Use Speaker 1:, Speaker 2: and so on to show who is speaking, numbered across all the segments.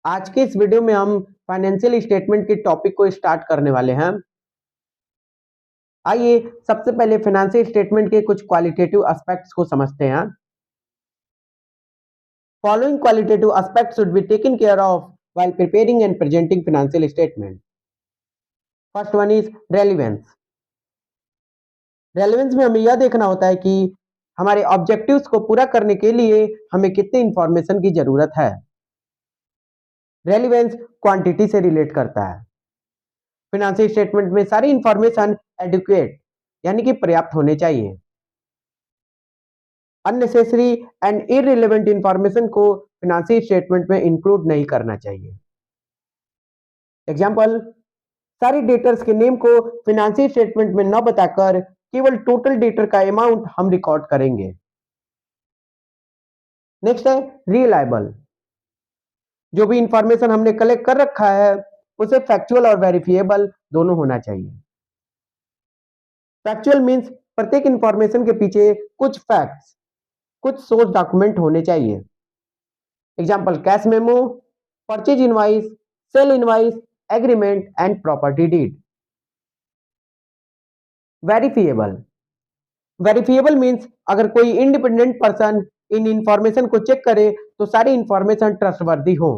Speaker 1: आज के इस वीडियो में हम फाइनेंशियल स्टेटमेंट के टॉपिक को स्टार्ट करने वाले हैं। आइए सबसे पहले फाइनेंशियल स्टेटमेंट के कुछ क्वालिटेटिव एस्पेक्ट्स को समझते हैं। Following qualitative aspects should be taken care of while preparing and presenting financial statement. First one is relevance. Relevance में हमें यह देखना होता है कि हमारे ऑब्जेक्टिव्स को पूरा करने के लिए हमें कितने इंफॉर्मेशन की जरूरत है। रेलेवेंस क्वांटिटी से रिलेट करता है। फाइनेंशियल स्टेटमेंट में सारी इंफॉर्मेशन एडुकेट यानी कि पर्याप्त होने चाहिए। अननेसेसरी एंड इररिलेवेंट इंफॉर्मेशन को फाइनेंशियल स्टेटमेंट में इंक्लूड नहीं करना चाहिए। एग्जांपल, सारी डेटर्स के नेम को फाइनेंशियल स्टेटमेंट में न बताकर केवल टोटल डेटर का अमाउंट हम रिकॉर्ड करेंगे। नेक्स्ट है रिलायबल। जो भी इंफॉर्मेशन हमने कलेक्ट कर रखा है उसे फैक्चुअल और वेरिफिएबल दोनों होना चाहिए। फैक्चुअल मींस प्रत्येक इंफॉर्मेशन के पीछे कुछ फैक्ट्स, कुछ सोर्स डॉक्यूमेंट होने चाहिए। Example, cash memo, purchase invoice, sale invoice, agreement and property deed. Verifiable. Verifiable means अगर कोई इंडिपेंडेंट पर्सन इन इंफॉर्मेशन को चेक करे तो सारी इंफॉर्मेशन ट्रस्टवर्दी हो।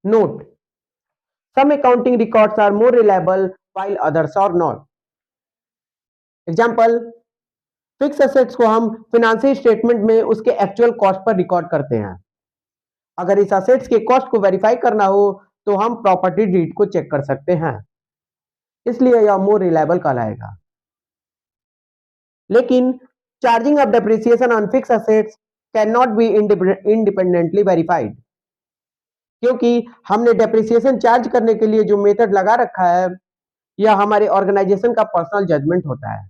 Speaker 1: Note, some accounting records are more reliable while others are not. Example, fix assets को हम financial statement में उसके एक्चुअल कॉस्ट पर रिकॉर्ड करते हैं। अगर इस एसेट्स के कॉस्ट को वेरीफाई करना हो तो हम प्रॉपर्टी डीड को चेक कर सकते हैं, इसलिए यह मोर रिलायबल कहलाएगा। लेकिन charging of depreciation on fix assets can not be independently verified, क्योंकि हमने डेप्रिसिएशन चार्ज करने के लिए जो मेथड लगा रखा है यह हमारे ऑर्गेनाइजेशन का पर्सनल जजमेंट होता है।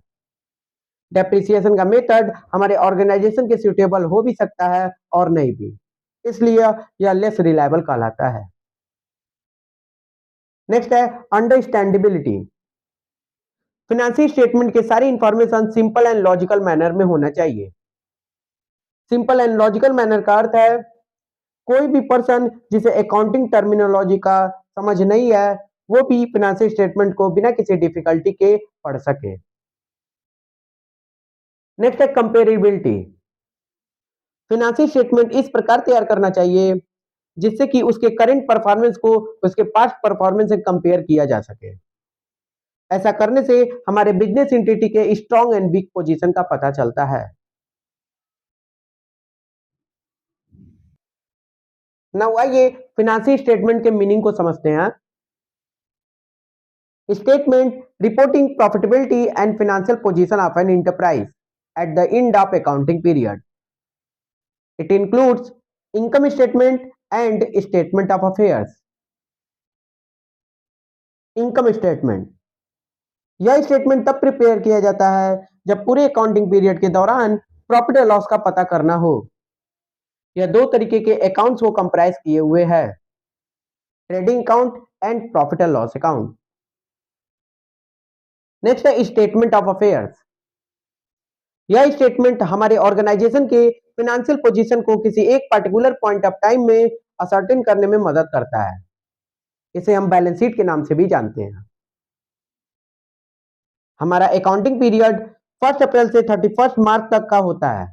Speaker 1: डेप्रिसिएशन का मेथड हमारे ऑर्गेनाइजेशन के सूटेबल हो भी सकता है और नहीं भी, इसलिए यह लेस रिलायबल कहलाता है। नेक्स्ट है अंडरस्टैंडेबिलिटी। फाइनेंशियल स्टेटमेंट के सारी information simple and logical manner में होना चाहिए। सिंपल एंड लॉजिकल मैनर का अर्थ है कोई भी पर्सन जिसे अकाउंटिंग टर्मिनोलॉजी का समझ नहीं है वो भी फाइनेंशियल स्टेटमेंट को बिना किसी डिफिकल्टी के पढ़ सके। नेक्स्ट है कंपेरेबिलिटी। फाइनेंशियल स्टेटमेंट इस प्रकार तैयार करना चाहिए जिससे कि उसके करंट परफॉर्मेंस को उसके पास्ट परफॉर्मेंस से कंपेयर किया जा सके। ऐसा करने से हमारे बिजनेस एंटिटी के स्ट्रॉन्ग एंड वीक पोजीशन का पता चलता है। नाउ आइए फाइनेंशियल स्टेटमेंट के मीनिंग को समझते हैं। Statement reporting profitability and financial position of an enterprise at the end of accounting period. It includes income statement and statement of affairs. Income statement, यह स्टेटमेंट तब प्रिपेयर किया जाता है जब पूरे अकाउंटिंग पीरियड के दौरान प्रॉफिट और लॉस का पता करना हो। यह दो तरीके के अकाउंट्स को कंप्राइज किए हुए है, trading account and profit and loss account. Next है स्टेटमेंट ऑफ अफेयर्स। यह स्टेटमेंट हमारे ऑर्गेनाइजेशन के फाइनेंशियल पोजीशन को किसी एक पर्टिकुलर पॉइंट ऑफ टाइम में असर्टेन करने में मदद करता है। इसे हम बैलेंस शीट के नाम से भी जानते हैं। हमारा अकाउंटिंग पीरियड 1 अप्रैल से 31 मार्च तक का होता है।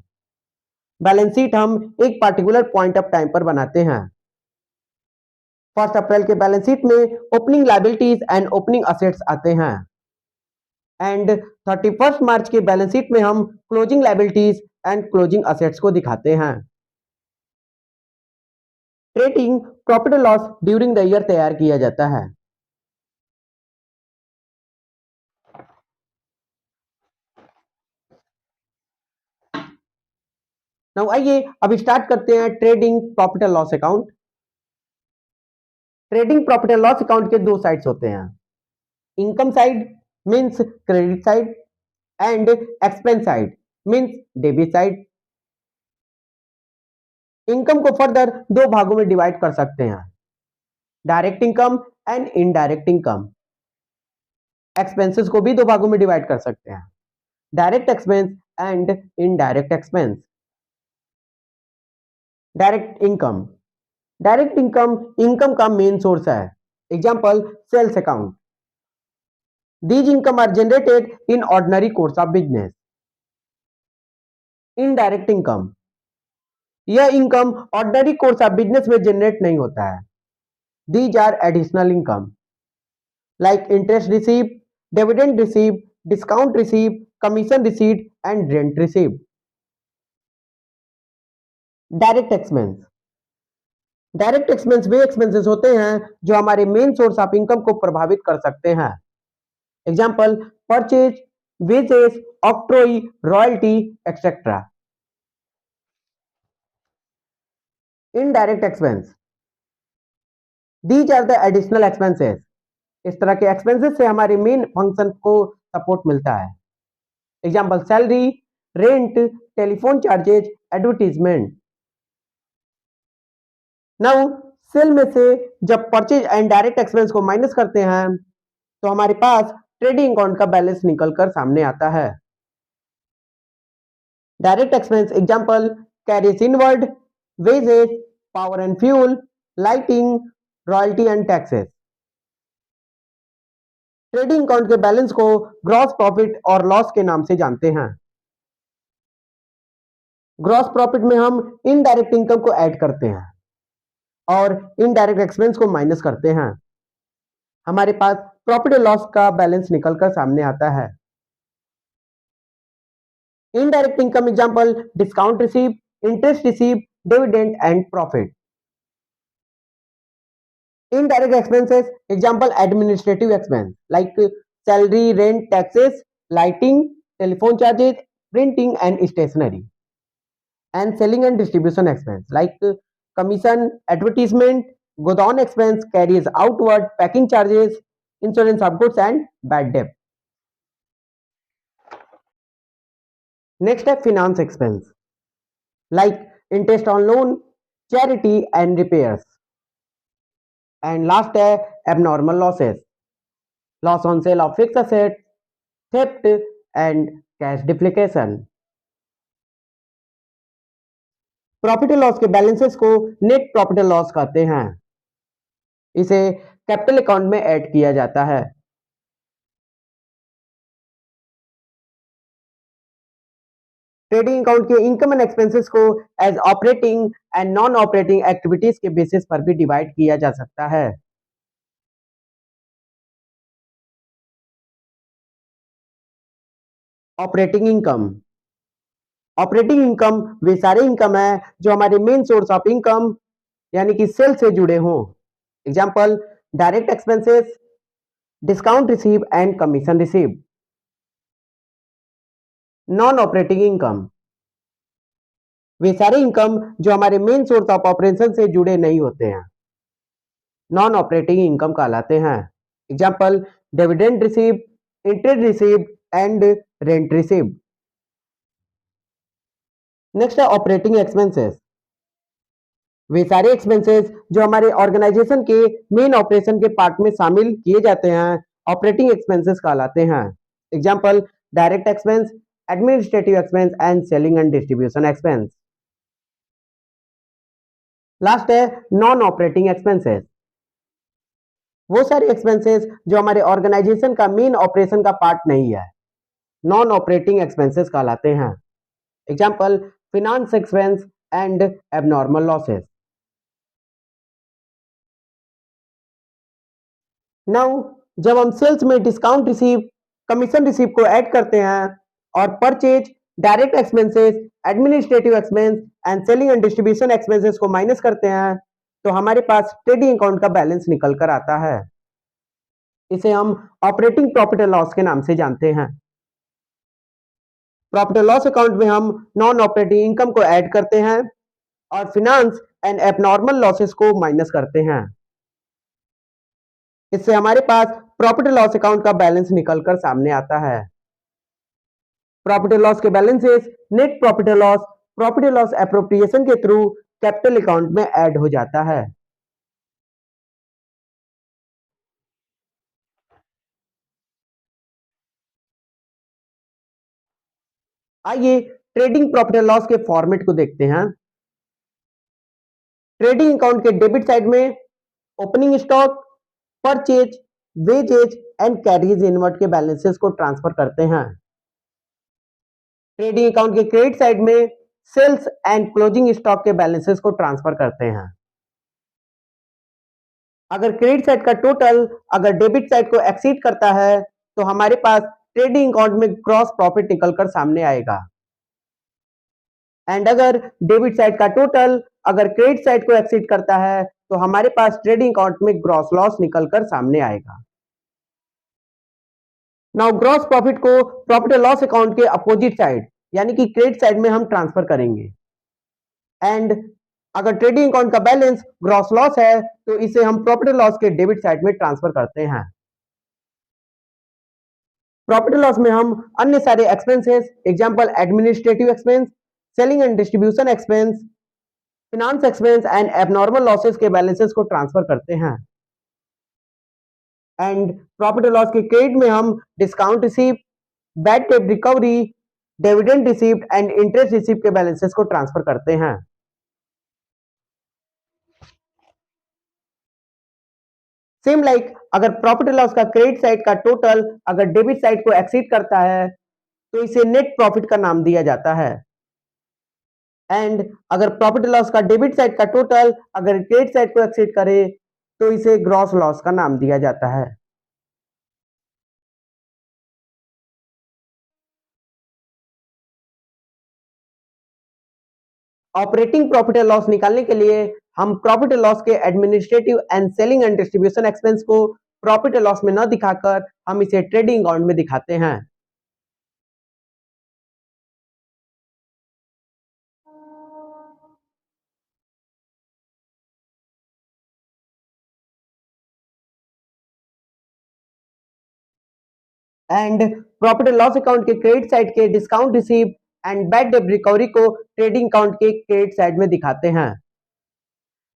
Speaker 1: बैलेंस शीट हम एक पर्टिकुलर पॉइंट ऑफ टाइम पर बनाते हैं। 1 अप्रैल के बैलेंस शीट में opening liabilities and opening assets आते हैं एंड 31 मार्च के बैलेंस शीट में हम closing liabilities and closing assets को दिखाते हैं। ट्रेडिंग प्रॉफिट और लॉस ड्यूरिंग द ईयर तैयार किया जाता है। नाउ आइए अब स्टार्ट करते हैं trading profit and loss account. Trading profit and loss account के दो साइड्स होते हैं, income side means credit side and expense side means debit side. Income को फर्दर दो भागों में डिवाइड कर सकते हैं, direct income and indirect income. Expenses को भी दो भागों में डिवाइड कर सकते हैं, direct expense and indirect expense. Direct income, direct income income का मेन सोर्स है। Example sales account. These income are generated in ordinary course of business. Indirect income, यह income ordinary course of business में generate नहीं होता है। These are additional income like interest receive, dividend receive, discount receive, commission receive and rent receive. Direct expense, direct expense वे expenses होते हैं जो हमारे मेन सोर्स ऑफ इनकम को प्रभावित कर सकते हैं। Example purchase, wages, octroi, royalty etcetera. Indirect expense, these are the additional expenses. इस तरह के एक्सपेंसेस से हमारे मेन फंक्शन को सपोर्ट मिलता है। Example salary, rent, telephone charges, advertisement. Now sale में से जब परचेज एंड डायरेक्ट एक्सपेंस को माइनस करते हैं तो हमारे पास ट्रेडिंग अकाउंट का बैलेंस निकलकर सामने आता है। Direct expense example carriage inward, wages, power and fuel, lighting, royalty and taxes. Trading account के बैलेंस को ग्रॉस प्रॉफिट और लॉस के नाम से जानते हैं। ग्रॉस प्रॉफिट में हम इनडायरेक्ट इनकम को ऐड करते हैं और इनडायरेक्ट एक्सपेंस को माइनस करते हैं। हमारे पास प्रॉफिट और लॉस का बैलेंस निकलकर सामने आता है। Indirect income example discount receive, interest receive, dividend and profit. Indirect expenses example administrative expense like salary, rent, taxes, lighting, telephone charges, printing and stationery. And selling and distribution expense like commission, advertisement, godown expense, carriage outward, packing charges, insurance of goods and bad debt. Next है finance expense like interest on loan, charity and repairs. And last है abnormal losses, loss on sale of fixed asset, theft and cash duplication. Profit and loss के balances को net profit and loss कहते हैं। इसे capital account में add किया जाता है। ट्रेडिंग अकाउंट के इनकम एंड एक्सपेंसेस को as operating and non operating activities के बेसिस पर भी डिवाइड किया जा सकता है। ऑपरेटिंग इनकम, ऑपरेटिंग इनकम वे सारे इनकम है जो हमारे मेन सोर्स ऑफ इनकम यानी कि सेल से जुड़े हों। Example direct expenses, discount receive and commission receive. Non operating income, वे सारे इनकम जो हमारे मेन सोर्स ऑफ ऑपरेशन से जुड़े नहीं होते हैं, नॉन ऑपरेटिंग इनकम कहलाते हैं। Example dividend receive, interest receive and rent receive. Next है ऑपरेटिंग एक्सपेंसेस, वे सारे एक्सपेंसेस जो हमारे ऑर्गेनाइजेशन के मेन ऑपरेशन के पार्ट में शामिल किए जाते हैं ऑपरेटिंग एक्सपेंसेस कहलाते हैं। Example direct expense, administrative expense and selling and distribution expense. Last है नॉन ऑपरेटिंग एक्सपेंसेस, वो सारे एक्सपेंसेस जो हमारे ऑर्गेनाइजेशन का मेन ऑपरेशन का पार्ट नहीं है, नॉन ऑपरेटिंग एक्सपेंसेस कहलाते हैं। Example finance expense and abnormal losses. Now जब हम सेल्स में डिस्काउंट रिसीव, कमीशन रिसीव को ऐड करते हैं और purchase, direct expenses, administrative expense and selling and distribution expenses को माइनस करते हैं तो हमारे पास ट्रेडिंग अकाउंट का बैलेंस निकल कर आता है। इसे हम ऑपरेटिंग प्रॉफिट एंड लॉस के नाम से जानते हैं। प्रॉफिट एंड लॉस अकाउंट में हम नॉन ऑपरेटिंग इनकम को ऐड करते हैं और फिनांस एंड एबनॉर्मल लॉसेस को माइनस करते हैं। इससे हमारे पास प्रॉफिट एंड लॉस अकाउंट का बैलेंस निकलकर सामने आता है। प्रॉफिट एंड लॉस के balances net profit and loss appropriation के थ्रू कैपिटल अकाउंट में ऐड हो जाता है। आइए ट्रेडिंग प्रॉफिट एंड लॉस के फॉर्मेट को देखते हैं। ट्रेडिंग अकाउंट के डेबिट साइड में opening stock, purchase, wages and carriage inward के बैलेंसेस को ट्रांसफर करते हैं। ट्रेडिंग अकाउंट के क्रेडिट साइड में सेल्स एंड क्लोजिंग स्टॉक के बैलेंसेस को ट्रांसफर करते हैं। अगर क्रेडिट साइड का टोटल अगर डेबिट साइड को एक्सीड करता है तो हमारे पास ट्रेडिंग अकाउंट में ग्रॉस प्रॉफिट निकलकर सामने आएगा। एंड अगर डेबिट साइड का टोटल अगर क्रेडिट साइड को एक्सीड करता है तो हमारे पास ट्रेडिंग अकाउंट में ग्रॉस लॉस निकलकर सामने आएगा। नाउ ग्रॉस प्रॉफिट को प्रॉफिट एंड लॉस अकाउंट के अपोजिट साइड यानी कि क्रेडिट साइड में हम ट्रांसफर करेंगे। एंड अगर ट्रेडिंग अकाउंट का बैलेंस ग्रॉस लॉस है तो इसे हम प्रॉफिट एंड लॉस के डेबिट साइड में ट्रांसफर करते हैं। प्रॉफिट एंड लॉस में हम अन्य सारे expenses example administrative expense, selling and distribution expense, finance expense and abnormal losses के बैलेंसेस को ट्रांसफर करते हैं। एंड प्रॉफिट एंड लॉस के क्रेडिट में हम discount received, bad debt recovery, dividend received and interest received के बैलेंसेस को transfer करते हैं। सेम लाइक अगर प्रॉफिट एंड लॉस का क्रेडिट साइड का टोटल अगर डेबिट साइड को एक्सीड करता है तो इसे नेट प्रॉफिट का नाम दिया जाता है। एंड अगर प्रॉफिट एंड लॉस का डेबिट साइड का टोटल अगर क्रेडिट साइड को एक्सीड करे तो इसे ग्रॉस लॉस का नाम दिया जाता है। ऑपरेटिंग प्रॉफिट एंड लॉस निकालने के लिए हम प्रॉफिट एंड लॉस के administrative and selling and distribution expense को प्रॉफिट एंड लॉस में न दिखाकर हम इसे ट्रेडिंग अकाउंट में दिखाते हैं। And profit and loss account के क्रेडिट साइड के discount receive and bad debt recovery को ट्रेडिंग अकाउंट के क्रेडिट साइड में दिखाते हैं।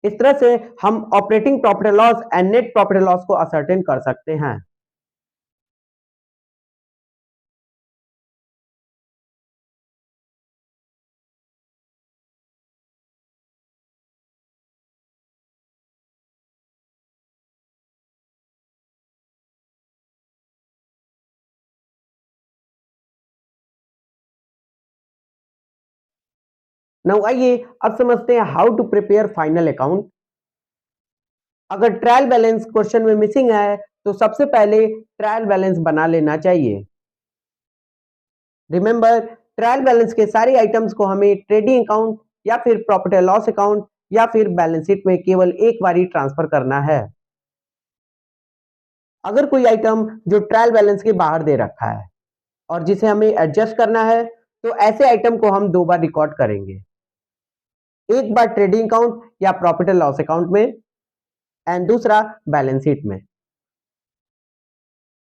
Speaker 1: इस तरह से हम operating profit and loss and net profit and loss को असर्टेन कर सकते हैं। नाउ आइए अब समझते हैं how to prepare final account. अगर ट्रायल बैलेंस क्वेश्चन में मिसिंग है तो सबसे पहले ट्रायल बैलेंस बना लेना चाहिए। रिमेंबर ट्रायल बैलेंस के सारे आइटम्स को हमें ट्रेडिंग अकाउंट या फिर प्रॉफिट एंड लॉस अकाउंट या फिर बैलेंस शीट में केवल एक बार ही ट्रांसफर करना है। अगर कोई आइटम जो ट्रायल बैलेंस के बाहर दे रखा है और जिसे हमें एडजस्ट करना है तो ऐसे आइटम को हम दो बार रिकॉर्ड करेंगे, एक बार ट्रेडिंग अकाउंट या प्रॉफिट एंड लॉस अकाउंट में एंड दूसरा बैलेंस शीट में।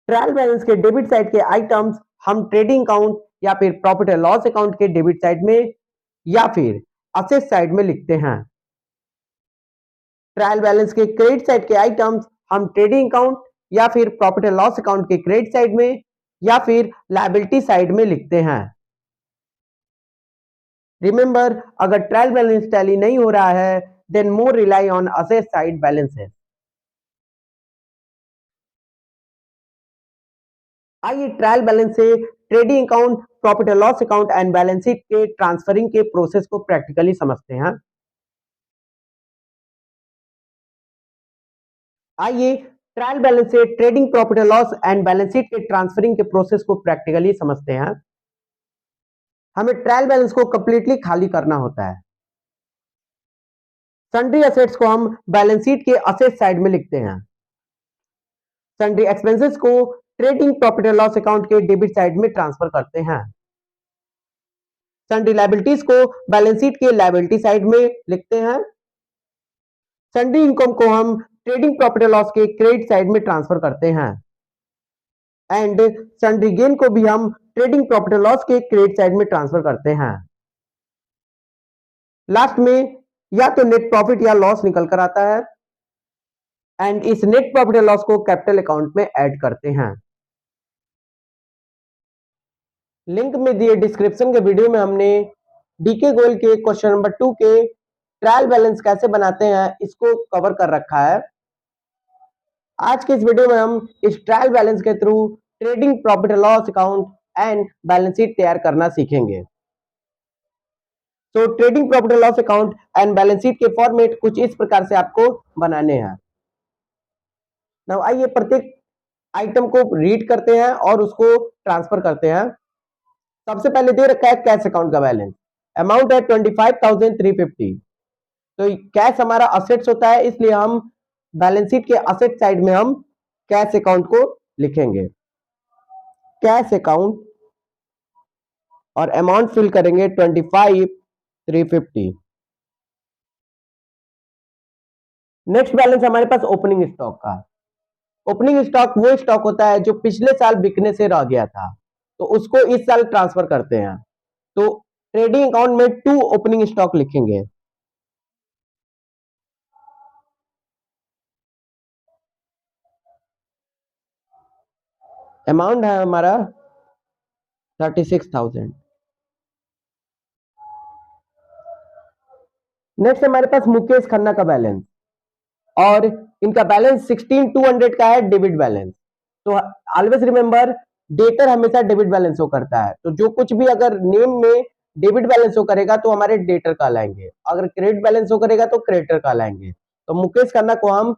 Speaker 1: ट्रायल बैलेंस के डेबिट साइड के आइटम्स हम ट्रेडिंग अकाउंट या फिर प्रॉफिट एंड लॉस अकाउंट के डेबिट साइड में या फिर असेट साइड में लिखते हैं। ट्रायल बैलेंस के क्रेडिट साइड के आइटम्स हम ट्रेडिंग अकाउंट या फिर प्रॉफिट एंड लॉस अकाउंट के क्रेडिट साइड में या फिर लायबिलिटी साइड में लिखते हैं। रिमेंबर अगर ट्रायल बैलेंस टैली नहीं हो रहा है then more rely on asset side balances. आइए ट्रायल बैलेंस से trading account, profit and loss account and balance sheet के ट्रांसफरिंग के प्रोसेस को प्रैक्टिकली समझते हैं। आइए ट्रायल बैलेंस से trading profit and loss and balance sheet के ट्रांसफरिंग के प्रोसेस को प्रैक्टिकली समझते हैं। हमें ट्रायल बैलेंस को कंप्लीटली खाली करना होता है। सन्ड्री असेट्स को हम बैलेंस शीट के असेट साइड में लिखते हैं। सन्ड्री एक्सपेंसेस को trading profit and loss account के डेबिट साइड में ट्रांसफर करते हैं। सन्ड्री लायबिलिटीज को बैलेंस शीट के लायबिलिटी साइड में लिखते हैं। सन्ड्री इनकम को हम ट्रेडिंग प्रॉफिट एंड लॉस के क्रेडिट साइड में ट्रांसफर करते हैं। एंड सन्ड्री गेन को भी हम ट्रेडिंग प्रॉफिट एंड लॉस के क्रेडिट साइड में ट्रांसफर करते हैं। लास्ट में या तो नेट प्रॉफिट या लॉस निकल कर आता है एंड इस नेट प्रॉफिट एंड लॉस को कैपिटल अकाउंट में ऐड करते हैं। लिंक में दिए डिस्क्रिप्शन के वीडियो में हमने डीके गोयल के क्वेश्चन नंबर 2 के ट्रायल बैलेंस कैसे बनाते हैं इसको कवर कर रखा है। आज के इस वीडियो में हम इस ट्रायल बैलेंस के through trading profit and loss account and balance sheet तैयार करना सीखेंगे। तो trading profit and loss account and balance sheet के फॉर्मेट कुछ इस प्रकार से आपको बनाने हैं। नाउ आइए प्रत्येक आइटम को रीड करते हैं और उसको ट्रांसफर करते हैं। सबसे पहले दे रखा है कैश अकाउंट का बैलेंस, अमाउंट है 25,350। तो कैश हमारा असेट्स होता है, इसलिए हम बैलेंस शीट के असेट साइड में हम कैश अकाउंट को लिखेंगे, कैश अकाउंट, और अमाउंट फिल करेंगे 25,350। नेक्स्ट बैलेंस हमारे पास ओपनिंग स्टॉक का। ओपनिंग स्टॉक वो स्टॉक होता है जो पिछले साल बिकने से रह गया था, तो उसको इस साल ट्रांसफर करते हैं। तो ट्रेडिंग अकाउंट में 2 ओपनिंग स्टॉक लिखेंगे। अमाउंट है हमारा 36,000। नेक्स्ट हमारे पास मुकेश खन्ना का बैलेंस, और इनका बैलेंस 16,200 का है, डेबिट बैलेंस। तो ऑलवेज रिमेंबर, डेटर हमेशा डेबिट बैलेंस शो करता है, तो जो कुछ भी अगर नेम में डेबिट बैलेंस शो करेगा तो हमारे डेटर कहलाएंगे, अगर क्रेडिट बैलेंस शो करेगा तो क्रेडिटर कहलाएंगे। तो मुकेश खन्ना को हम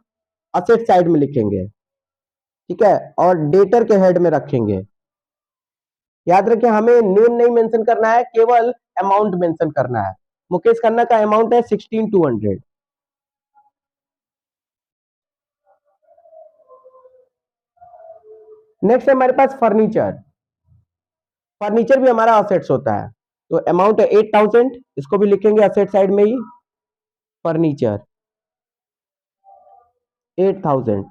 Speaker 1: असेट साइड में लिखेंगे, ठीक है, और डेटर के हेड में रखेंगे। याद रखें, हमें नेम नहीं मेंशन करना है, केवल अमाउंट मेंशन करना है। मुकेश खन्ना का अमाउंट है 16,200। नेक्स्ट है हमारे पास फर्नीचर। फर्नीचर भी हमारा असेट्स होता है, तो अमाउंट है 8,000, इसको भी लिखेंगे असेट साइड में ही, फर्नीचर 8,000।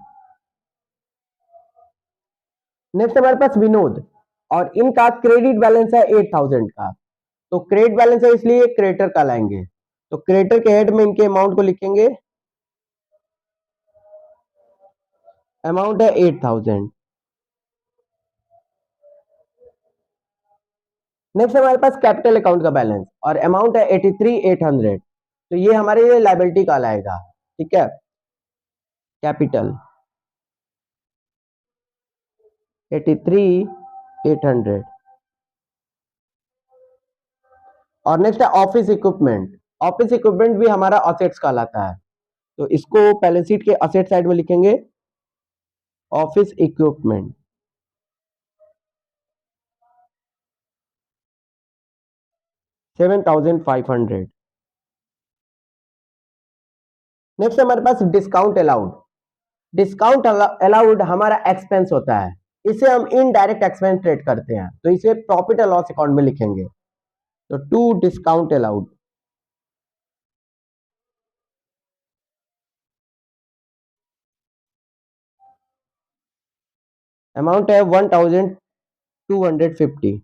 Speaker 1: नेक्स्ट हमारे पास विनोद, और इनका क्रेडिट बैलेंस है 8,000 का, तो क्रेडिट बैलेंस है इसलिए क्रेडिटर का लाएंगे, तो क्रेडिटर के हेड में इनके अमाउंट को लिखेंगे, अमाउंट है 8,000। नेक्स्ट हमारे पास कैपिटल अकाउंट का बैलेंस, और अमाउंट है 83,800, तो ये हमारे लिए लायबिलिटी का लाएगा, ठीक है, कैपिटल 83,800। और नेक्स्ट है ऑफिस इक्विपमेंट। ऑफिस इक्विपमेंट भी हमारा असेट्स कहलाता है, तो इसको बैलेंस शीट के असेट साइड में लिखेंगे, ऑफिस इक्विपमेंट 7,500। नेक्स्ट हमारे पास डिस्काउंट अलाउड। डिस्काउंट अलाउड हमारा एक्सपेंस होता है, इसे हम इनडायरेक्ट एक्सपेंस ट्रेड करते हैं, तो इसे प्रॉफिट एंड लॉस अकाउंट में लिखेंगे, तो टू डिस्काउंट अलाउड। अमाउंट है 1,250।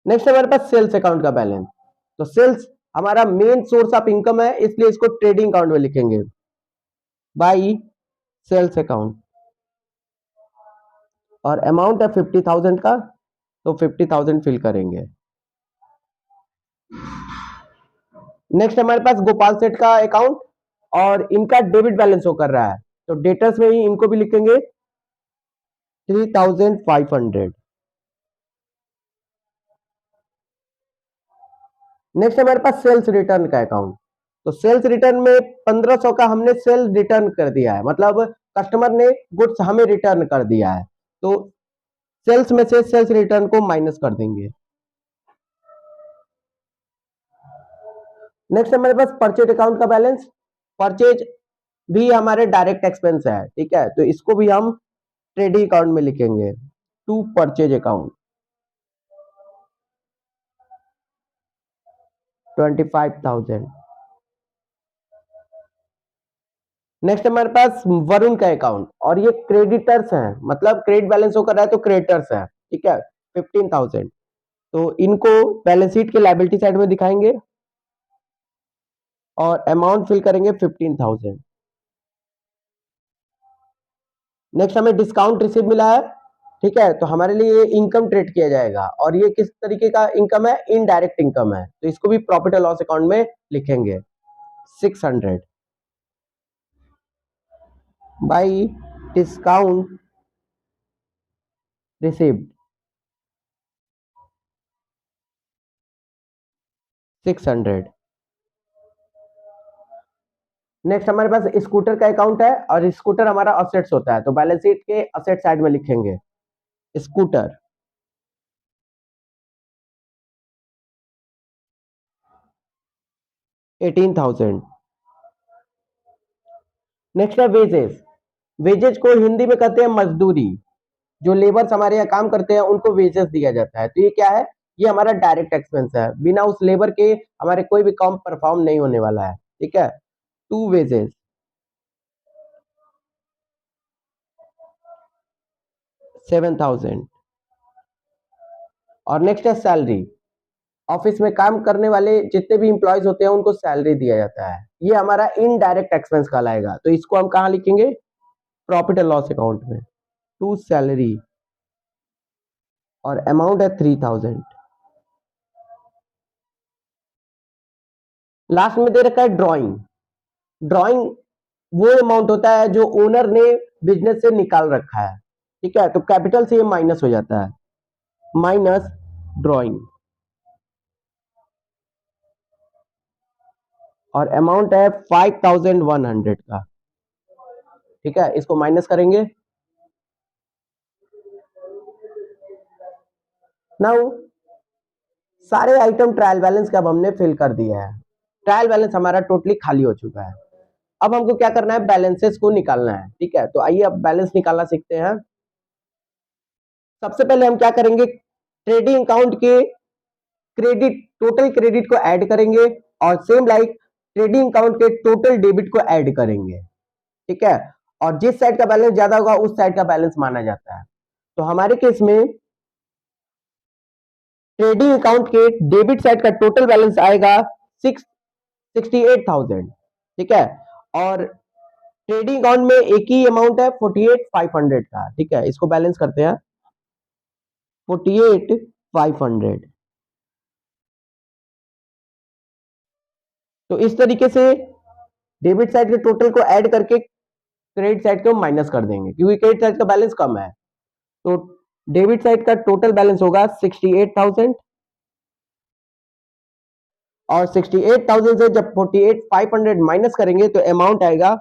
Speaker 1: नेक्स्ट हमारे पास सेल्स अकाउंट का बैलेंस, तो सेल्स हमारा मेन सोर्स ऑफ इनकम है, इसलिए इसको ट्रेडिंग अकाउंट में लिखेंगे, बाई सेल्स अकाउंट, और अमाउंट है 50,000 का, तो 50,000 फिल करेंगे। नेक्स्ट हमारे पास गोपाल सेठ का अकाउंट, और इनका डेबिट बैलेंस शो कर रहा है, तो डेटर्स में ही इनको भी लिखेंगे 3,500। नेक्स्ट हमारे पास सेल्स रिटर्न का अकाउंट, तो सेल्स रिटर्न में 1,500 का हमने सेल रिटर्न कर दिया है, मतलब कस्टमर ने गुड्स हमें रिटर्न कर दिया है, तो सेल्स में से सेल्स रिटर्न को माइनस कर देंगे। नेक्स्ट हमारे पास परचेज अकाउंट का बैलेंस। परचेज भी हमारे डायरेक्ट एक्सपेंस है, ठीक है, तो इसको भी हम ट्रेडिंग अकाउंट में लिखेंगे, टू परचेज अकाउंट 25,000। नेक्स्ट हमारे पास वरुण का अकाउंट, और ये क्रेडिटर्स हैं, मतलब क्रेडिट बैलेंस हो कर रहा है तो क्रेडिटर्स है, ठीक है, 15,000, तो इनको बैलेंस शीट के लायबिलिटी साइड में दिखाएंगे, और अमाउंट फिल करेंगे 15,000। नेक्स्ट हमें डिस्काउंट रिसीव मिला है, ठीक है, तो हमारे लिए ये इनकम ट्रीट किया जाएगा और ये किस तरीके का इनकम है, इनडायरेक्ट इनकम है, तो इसको भी प्रॉफिट एंड लॉस अकाउंट में लिखेंगे 600 बाई डिस्काउंट रिसीव्ड 600। नेक्स्ट हमारे पास स्कूटर का अकाउंट है और स्कूटर हमारा असेट्स होता है, तो बैलेंस शीट के असेट साइड में लिखेंगे स्कूटर 18,000। नेक्स्ट है वेजेस। वेजेस को हिंदी में कहते हैं मजदूरी। जो लेबर्स हमारे यहाँ काम करते हैं उनको वेजेस दिया जाता है, तो ये क्या है, ये हमारा डायरेक्ट एक्सपेंस है, बिना उस लेबर के हमारे कोई भी काम परफॉर्म नहीं होने वाला है। ठीक है, टू वेजेस 7,000। और नेक्स्ट है सैलरी। ऑफिस में काम करने वाले जितने भी इंप्लॉयज होते हैं उनको सैलरी दिया जाता है, ये हमारा इनडायरेक्ट एक्सपेंस कहलाएगा, तो इसको हम कहाँ लिखेंगे, प्रॉफिट एंड लॉस अकाउंट में, टू सैलरी और अमाउंट है 3,000। लास्ट में दे रखा है ड्राइंग। ड्राइंग वो अमाउंट होता है जो ओनर ने बिजनेस से निकाल रखा है। ठीक है, तो कैपिटल से ये माइनस हो जाता है, माइनस ड्राइंग और अमाउंट है 5,100 का। ठीक है, इसको माइनस करेंगे। नाउ सारे आइटम ट्रायल बैलेंस का अब हमने फिल कर दिया है, ट्रायल बैलेंस हमारा टोटली खाली हो चुका है। अब हमको क्या करना है, बैलेंसेस को निकालना है। ठीक है, तो आइए अब बैलेंस निकालना सीखते हैं। सबसे पहले हम क्या करेंगे, ट्रेडिंग अकाउंट के क्रेडिट, टोटल क्रेडिट को ऐड करेंगे और सेम लाइक ट्रेडिंग अकाउंट के टोटल डेबिट को ऐड करेंगे। ठीक है, और जिस साइड का बैलेंस ज्यादा होगा उस साइड का बैलेंस माना जाता है। तो हमारे केस में ट्रेडिंग अकाउंट के डेबिट साइड का टोटल बैलेंस आएगा 68,000। ठीक है, और ट्रेडिंग अकाउंट में एक ही अमाउंट है 48,500 का। ठीक है, इसको बैलेंस करते हैं 48,500। तो इस तरीके से डेबिट साइड के टोटल को ऐड करके क्रेडिट साइड को माइनस कर देंगे, क्योंकि क्रेडिट साइड का बैलेंस कम है। तो डेबिट साइड का टोटल बैलेंस होगा 68,000 और 68,000 से जब 48,500 माइनस करेंगे तो अमाउंट आएगा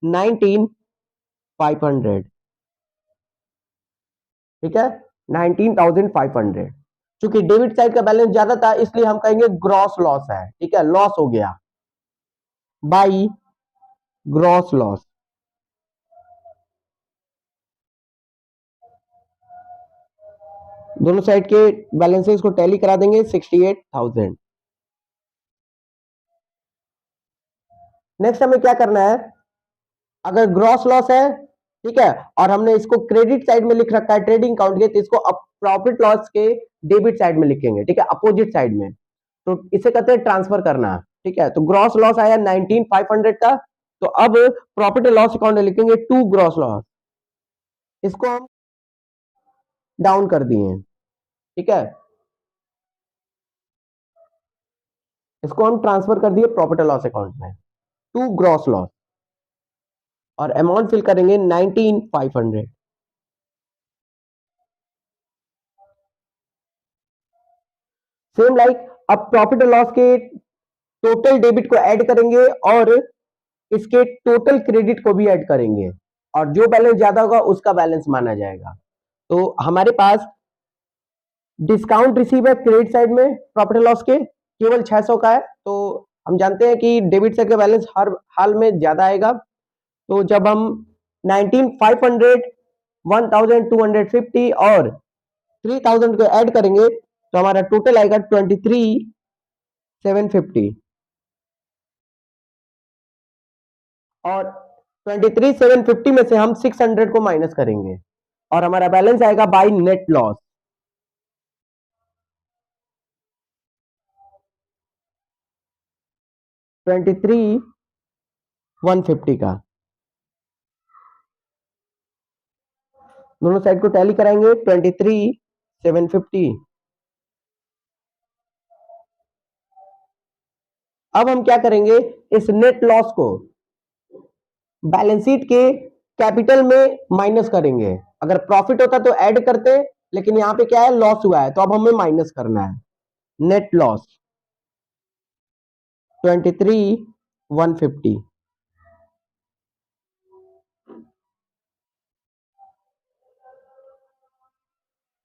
Speaker 1: 19,500। ठीक है, 19,500। चूंकि डेबिट साइड का बैलेंस ज्यादा था इसलिए हम कहेंगे ग्रॉस लॉस है। ठीक है, लॉस हो गया बाई ग्रॉस लॉस। दोनों साइड के बैलेंसेस को टैली करा देंगे 68,000। नेक्स्ट हमें क्या करना है, अगर ग्रॉस लॉस है, ठीक है, और हमने इसको क्रेडिट साइड में लिख रखा है ट्रेडिंग अकाउंट के, तो इसको प्रॉफिट लॉस के डेबिट साइड में लिखेंगे। ठीक है, अपोजिट साइड में, तो इसे कहते हैं ट्रांसफर करना। ठीक है, तो ग्रॉस लॉस आया 19,500 का, तो अब प्रॉफिट एंड लॉस अकाउंट में लिखेंगे टू ग्रॉस लॉस, इसको हम डाउन कर दिए। ठीक है, इसको हम ट्रांसफर कर दिए प्रॉफिट एंड लॉस अकाउंट में, टू ग्रॉस लॉस और अमाउंट फिल करेंगे 19,500। सेम लाइक अब प्रॉफिट एंड लॉस के टोटल डेबिट को ऐड करेंगे और इसके टोटल क्रेडिट को भी ऐड करेंगे और जो बैलेंस ज्यादा होगा उसका बैलेंस माना जाएगा। तो हमारे पास डिस्काउंट रिसीव है क्रेडिट साइड में प्रॉफिट एंड लॉस के, केवल 600 का है। तो हम जानते हैं कि डेबिट साइड का बैलेंस हर हाल में ज्यादा आएगा, तो जब हम 19,500, 1,250 और 3,000 को ऐड करेंगे तो हमारा टोटल आएगा 23,750 और 23,750 में से हम 600 को माइनस करेंगे और हमारा बैलेंस आएगा बाय नेट लॉस 23,150 का। दोनों साइड को टैली कराएंगे 23,750। अब हम क्या करेंगे, इस नेट लॉस को बैलेंस शीट के कैपिटल में माइनस करेंगे। अगर प्रॉफिट होता तो ऐड करते, लेकिन यहां पे क्या है, लॉस हुआ है, तो अब हमें माइनस करना है। Net loss 23,150।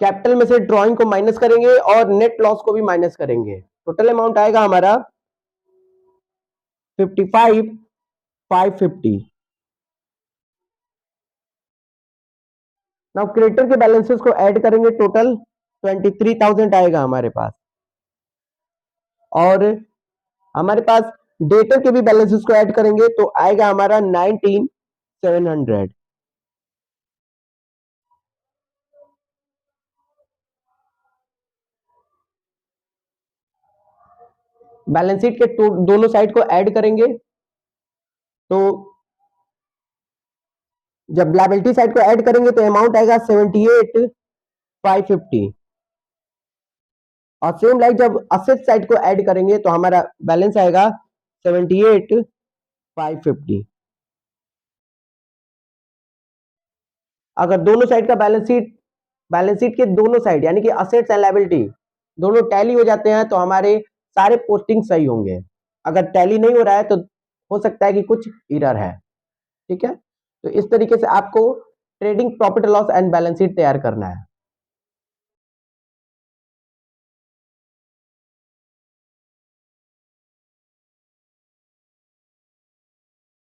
Speaker 1: कैपिटल में से ड्राइंग को माइनस करेंगे और नेट लॉस को भी माइनस करेंगे। टोटल अमाउंट आएगा हमारा 55,550। नाउ क्रेडिटर के बैलेंसेस को ऐड करेंगे, टोटल 23,000 आएगा हमारे पास। और हमारे पास डेटर के भी बैलेंसेस को ऐड करेंगे तो आएगा हमारा 19,700। बैलेंस शीट के दोनों साइड को ऐड करेंगे तो जब लायबिलिटी साइड को ऐड करेंगे तो अमाउंट आएगा 78,550। और सेम लाइक जब असेट साइड को ऐड करेंगे तो हमारा बैलेंस आएगा 78,550। अगर दोनों साइड का बैलेंस शीट के दोनों साइड यानी कि असेट्स एंड लायबिलिटी दोनों टैली हो जाते हैं तो हमारे सारे पोस्टिंग सही होंगे। अगर टैली नहीं हो रहा है तो हो सकता है कि कुछ एरर है। ठीक है, तो इस तरीके से आपको trading profit loss and balance sheet तैयार करना है।